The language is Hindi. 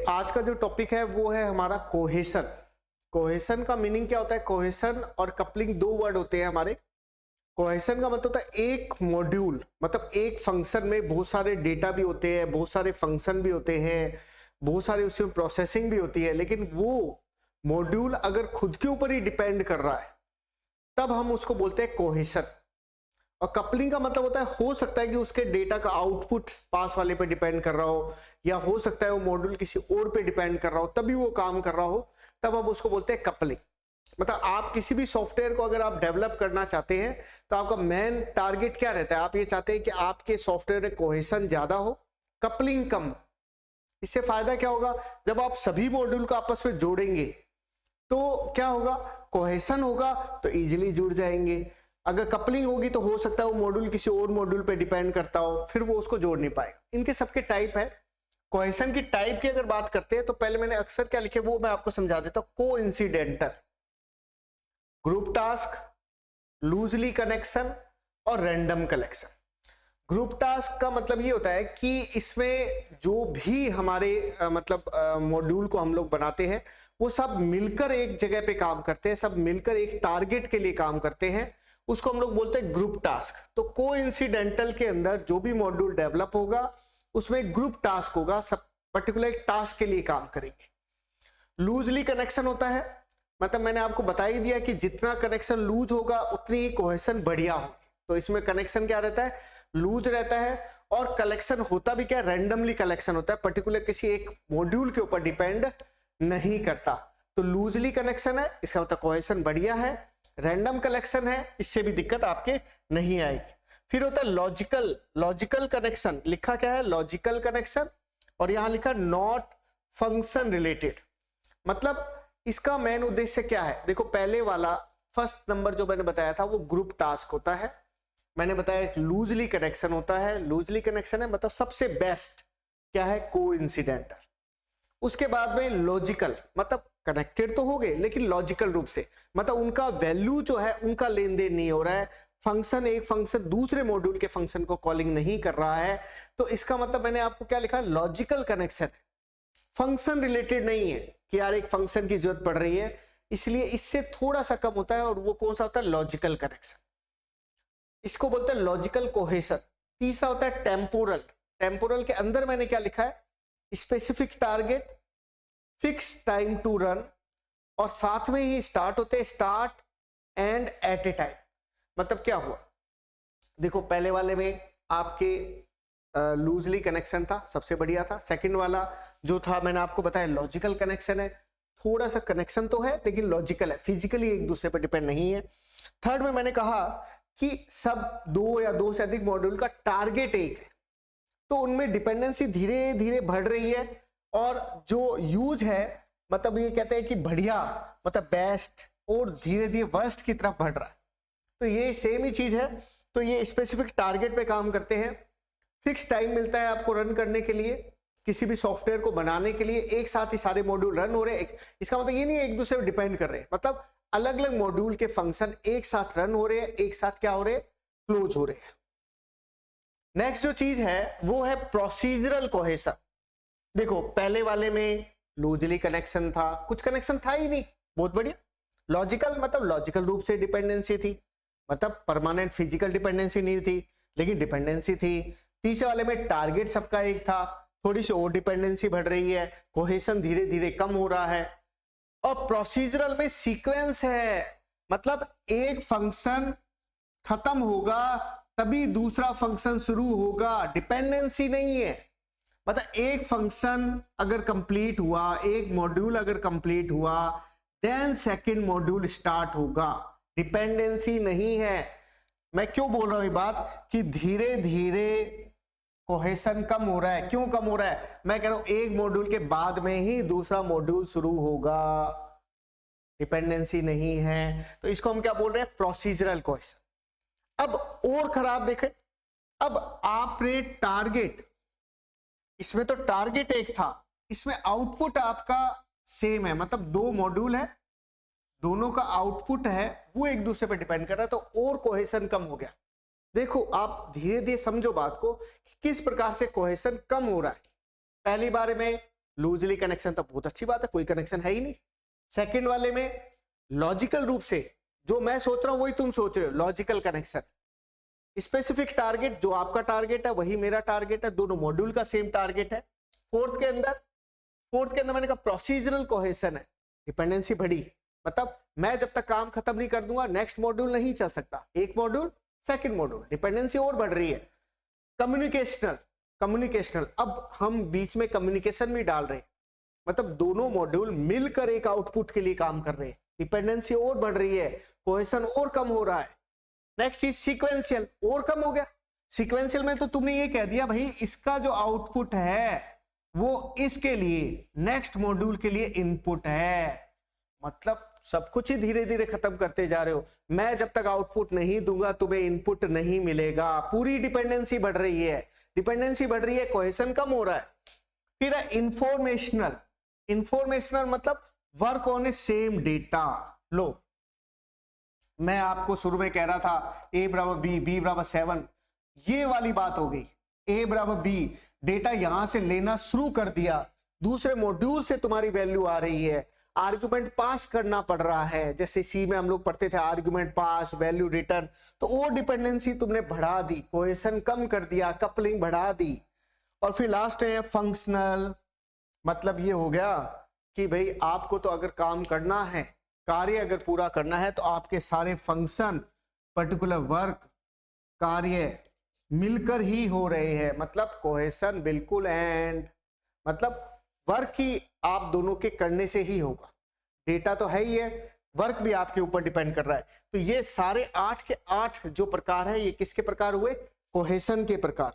आज का जो टॉपिक है वो है हमारा कोहेशन। कोहेशन का मीनिंग क्या होता है? कोहेशन और कपलिंग दो वर्ड होते हैं हमारे। कोहेशन का मतलब होता है एक मॉड्यूल, मतलब एक फंक्शन में बहुत सारे डेटा भी होते हैं, बहुत सारे फंक्शन भी होते हैं, बहुत सारे उसमें प्रोसेसिंग भी होती है, लेकिन वो मॉड्यूल अगर खुद के ऊपर ही डिपेंड कर रहा है तब हम उसको बोलते हैं कोहेशन। और कपलिंग का मतलब होता है हो सकता है कि उसके डेटा का आउटपुट पास वाले पे डिपेंड कर रहा हो, या हो सकता है वो मॉड्यूल किसी और पे डिपेंड कर रहा हो तभी वो काम कर रहा हो, तब हम उसको बोलते हैं कपलिंग। मतलब आप किसी भी सॉफ्टवेयर को अगर आप डेवलप करना चाहते हैं तो आपका मेन टारगेट क्या रहता है? आप ये चाहते हैं कि आपके सॉफ्टवेयर में कोहेशन ज्यादा हो, कपलिंग कम हो। इससे फायदा क्या होगा? जब आप सभी मॉड्यूल को आपस में जोड़ेंगे तो क्या होगा? कोहेशन होगा तो इजीली जुड़ जाएंगे। अगर कपलिंग होगी तो हो सकता है वो मॉड्यूल किसी और मॉड्यूल पे डिपेंड करता हो, फिर वो उसको जोड़ नहीं पाएगा। इनके सबके टाइप है। कोहेशन की टाइप की अगर बात करते हैं तो पहले मैंने अक्सर क्या लिखे वो मैं आपको समझा देता हूं। Coincidental, group task, loosely connection और रैंडम कलेक्शन। ग्रुप टास्क का मतलब ये होता है कि इसमें जो भी हमारे मॉड्यूल को हम लोग बनाते हैं वो सब मिलकर एक जगह पे काम करते हैं, सब मिलकर एक टारगेट के लिए काम करते हैं, उसको हम लोग बोलते हैं ग्रुप टास्क। तो कोइंसिडेंटल के अंदर जो भी मॉड्यूल डेवलप होगा उसमें ग्रुप टास्क होगा, सब पर्टिकुलर एक टास्क के लिए काम करेंगे। लूजली कनेक्शन होता है, मतलब मैंने आपको बता ही दिया कि जितना कनेक्शन लूज होगा उतनी ही कोहेशन बढ़िया होगी। तो इसमें कनेक्शन क्या रहता है? लूज रहता है। और कलेक्शन होता भी क्या? रैंडमली कलेक्शन होता है, पर्टिकुलर किसी एक मॉड्यूल के ऊपर डिपेंड नहीं करता। तो लूजली कनेक्शन है, इसका मतलब कोहेशन बढ़िया है। रैंडम कलेक्शन है, इससे भी दिक्कत आपके नहीं आएगी। फिर होता है लॉजिकल। लॉजिकल कनेक्शन लिखा क्या है? लॉजिकल कनेक्शन, और यहां लिखा नॉट फंक्शन रिलेटेड। मतलब इसका मेन उद्देश्य क्या है? देखो पहले वाला फर्स्ट नंबर जो मैंने बताया था वो ग्रुप टास्क होता है। मैंने बताया एक लूजली कनेक्शन होता है। लूजली कनेक्शन है मतलब सबसे बेस्ट क्या है? कोइंसिडेंटल। उसके बाद में लॉजिकल, मतलब कनेक्टेड तो हो गए लेकिन लॉजिकल रूप से, मतलब उनका वैल्यू जो है उनका लेन देन नहीं हो रहा है, फंक्शन एक फंक्शन दूसरे मॉड्यूल के फंक्शन को कॉलिंग नहीं कर रहा है। तो इसका मतलब मैंने आपको क्या लिखा? लॉजिकल कनेक्शन है, फंक्शन रिलेटेड नहीं है कि यार एक फंक्शन की जरूरत पड़ रही है, इसलिए इससे थोड़ा सा कम होता है। और वो कौन सा होता है? Logical connection. इसको बोलते हैं लॉजिकल कोहेशन। तीसरा होता है टेम्पोरल। टेम्पोरल के अंदर मैंने क्या लिखा है? Specific target, fix time to run, और साथ में ही स्टार्ट होते हैं start end at a time. मतलब क्या हुआ? देखो पहले वाले में आपके लूजली कनेक्शन था, सबसे बढ़िया था। सेकंड वाला जो था मैंने आपको बताया लॉजिकल कनेक्शन है, थोड़ा सा कनेक्शन तो है लेकिन लॉजिकल है, फिजिकली एक दूसरे पर डिपेंड नहीं है। थर्ड में मैंने कहा कि सब दो या दो से अधिक मॉड्यूल का टारगेट एक है, तो उनमें डिपेंडेंसी धीरे धीरे बढ़ रही है, और जो यूज है मतलब ये कहते हैं कि बढ़िया मतलब बेस्ट, और धीरे धीरे वर्स्ट की तरफ बढ़ रहा है। तो ये सेम ही चीज है। तो ये स्पेसिफिक टारगेट पे काम करते हैं, फिक्स टाइम मिलता है आपको रन करने के लिए, किसी भी सॉफ्टवेयर को बनाने के लिए एक साथ ही सारे मॉड्यूल रन हो रहे हैं। इसका मतलब ये नहीं है एक दूसरे पर डिपेंड कर रहे हैं, मतलब अलग अलग मॉड्यूल के फंक्शन एक साथ रन हो रहे हैं, एक साथ क्या हो रहे हैं? क्लोज हो रहे हैं। नेक्स्ट जो चीज है वो है प्रोसीजरल कोहेशन। देखो पहले वाले में लूजली कनेक्शन था, कुछ कनेक्शन था ही नहीं, बहुत बढ़िया। लॉजिकल मतलब लॉजिकल रूप से डिपेंडेंसी थी, मतलब परमानेंट फिजिकल डिपेंडेंसी नहीं थी लेकिन डिपेंडेंसी थी। तीसरे वाले में टारगेट सबका एक था, थोड़ी सी और डिपेंडेंसी बढ़ रही है, कोहेशन धीरे धीरे कम हो रहा है। और प्रोसीजरल में सीक्वेंस है, मतलब एक फंक्शन खत्म होगा तभी दूसरा फंक्शन शुरू होगा, डिपेंडेंसी नहीं है। मतलब एक फंक्शन अगर कंप्लीट हुआ, एक मॉड्यूल अगर कंप्लीट हुआ, देन सेकंड मॉड्यूल स्टार्ट होगा, डिपेंडेंसी नहीं है। मैं क्यों बोल रहा हूं ये बात कि धीरे धीरे कोहेशन कम हो रहा है? क्यों कम हो रहा है? मैं कह रहा हूं एक मॉड्यूल के बाद में ही दूसरा मॉड्यूल शुरू होगा, डिपेंडेंसी नहीं है। तो इसको हम क्या बोल रहे हैं? Procedural cohesion. अब और खराब देखें, अब आपने टारगेट, इसमें तो टारगेट एक था, इसमें आउटपुट आपका सेम है, मतलब दो मॉड्यूल है, दोनों का आउटपुट है वो एक दूसरे पर डिपेंड कर रहा है, तो और कोहेशन कम हो गया। देखो आप धीरे धीरे समझो बात को, किस प्रकार से कोहेशन कम हो रहा है। पहली बार में लूजली कनेक्शन तो बहुत अच्छी बात है, कोई कनेक्शन है ही नहीं। सेकंड वाले में लॉजिकल रूप से जो मैं सोच रहा हूं वही तुम सोच रहे हो, लॉजिकल कनेक्शन। स्पेसिफिक टारगेट, जो आपका टारगेट है वही मेरा टारगेट है, दोनों मॉड्यूल का सेम टारगेट है। फोर्थ के अंदर मैंने कहा प्रोसीजरल कोहेशन है, डिपेंडेंसी बढ़ी, मतलब मैं जब तक काम खत्म नहीं कर दूंगा नेक्स्ट मॉड्यूल नहीं चल सकता, एक मॉड्यूल सेकंड मॉड्यूल, डिपेंडेंसी और बढ़ रही है। कम्युनिकेशनल, अब हम बीच में कम्युनिकेशन भी डाल रहे हैं, मतलब दोनों मॉड्यूल मिलकर एक आउटपुट के लिए काम कर रहे हैं, डिपेंडेंसी और बढ़ रही है, कोहेशन और कम हो रहा है। नेक्स्ट चीज सीक्वेंशियल, और कम हो गया। सीक्वेंशियल में तो तुमने ये कह दिया भाई इसका जो आउटपुट है वो इसके लिए नेक्स्ट मॉड्यूल के लिए इनपुट है, मतलब सब कुछ ही धीरे धीरे खत्म करते जा रहे हो। मैं जब तक आउटपुट नहीं दूंगा तुम्हें इनपुट नहीं मिलेगा, पूरी डिपेंडेंसी बढ़ रही है, कोहेशन कम हो रहा है। फिर है इंफॉर्मेशनल मतलब work on a same data. लो मैं आपको शुरू में कह रहा था a बराबर b बराबर 7, ये वाली बात हो गई। a बराबर b, डेटा यहां से लेना शुरू कर दिया, दूसरे मॉड्यूल से तुम्हारी वैल्यू आ रही है, आर्गुमेंट पास करना पड़ रहा है, जैसे सी में हम लोग पढ़ते थे आर्गुमेंट पास वैल्यू रिटर्न, तो वो डिपेंडेंसी तुमने बढ़ा दी, कोहेशन कम कर दिया, कपलिंग बढ़ा दी। और फिर लास्ट है फंक्शनल, मतलब ये हो गया कि भाई आपको तो अगर काम करना है, कार्य अगर पूरा करना है तो आपके सारे फंक्शन, पर्टिकुलर वर्क, कार्य मिलकर ही हो रहे हैं, मतलब कोहेशन बिल्कुल एंड, मतलब वर्क ही आप दोनों के करने से ही होगा, डेटा तो है ही है, वर्क भी आपके ऊपर डिपेंड कर रहा है। तो ये सारे 8 के 8 जो प्रकार है ये किसके प्रकार हुए, कोहेशन के प्रकार।